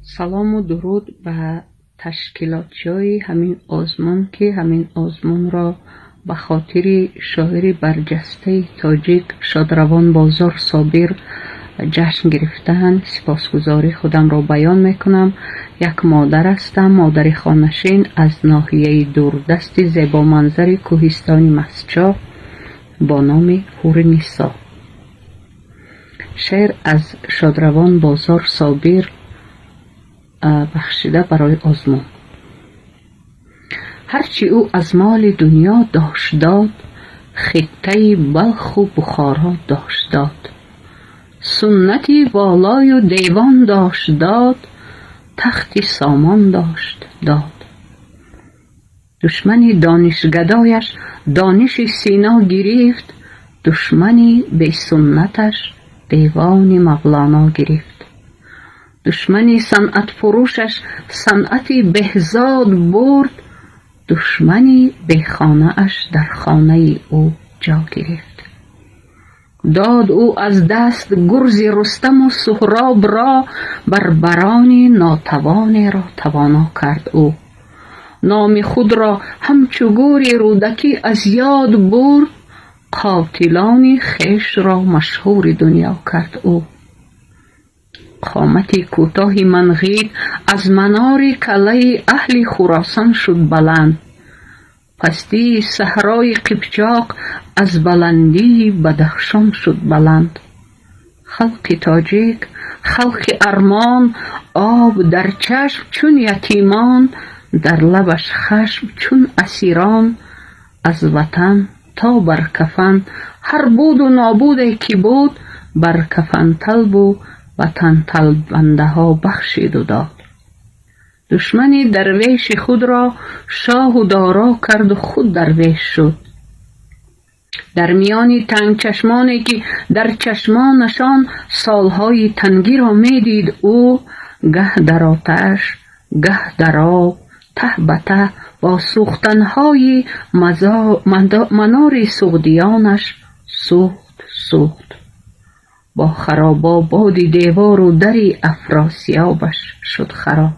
سلام و درود به تشکیلاتچی همین آزمون که همین آزمون را به خاطر شاعر برجسته تاجیک شادروان بازار صابر جشن گرفتند. سپاسگزاری خودم را بیان میکنم. یک مادر هستم، مادر خانشین از ناحیه دوردست زیبا منظر کوهستانی مسجد با نام هور نیسا. شعر از شادروان بازار صابر بخشیده برای آزمون. هرچی او از مال دنیا داشت داد، خطه بلخ و بخارا داشت داد. سنتی والای و دیوان داشت داد، تختی سامان داشت داد. دشمنی دانشگدایش دانش سینا گرفت، دشمنی بی سنتش دیوان مولانا گرفت. دشمنی صنعت فروشش صنعتی بهزاد برد، دشمنی بی خانه اش در خانه او جا گرفت. داد او از دست گرز رستم و سهراب را، بر برانی ناتوان را توانا کرد او. نام خود را همچو گوری رودکی از یاد برد، قاتلان خویش را مشهور دنیا کرد او. قامتی کوتاه منقید از منار کله اهل خراسان شد بلند، پستی صحرای قیپچاق از بلندی بدخشان شد بلند. خلق تاجیک خلق ارمان، آب در چشم چون یتیمان، در لبش خشم چون اسیران. از وطن تا بر کفن هر بود و نابودی که بود، بر کفن طلب و وطن طلبنده ها بخشید و داد. دشمنی درویش خود را شاه و دارا کرد و خود درویش شد. در میان تنگ چشمانی که در چشمانشان سالهای تنگی را میدید او، گه در آتش گه در آب ته به ته با سوختنهای منار سغدیانش سوخت. با خراباباد دیوار و دری افراسیابش شد خراب.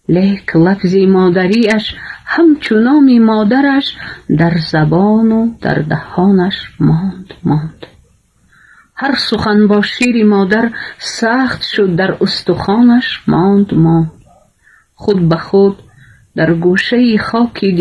لیک لفظی مادریش همچو نام مادرش، در زبان و در دهانش ماند. هر سخن با شیر مادر سخت شد، در استخوانش ماند. خود به خود در گوشه خاکی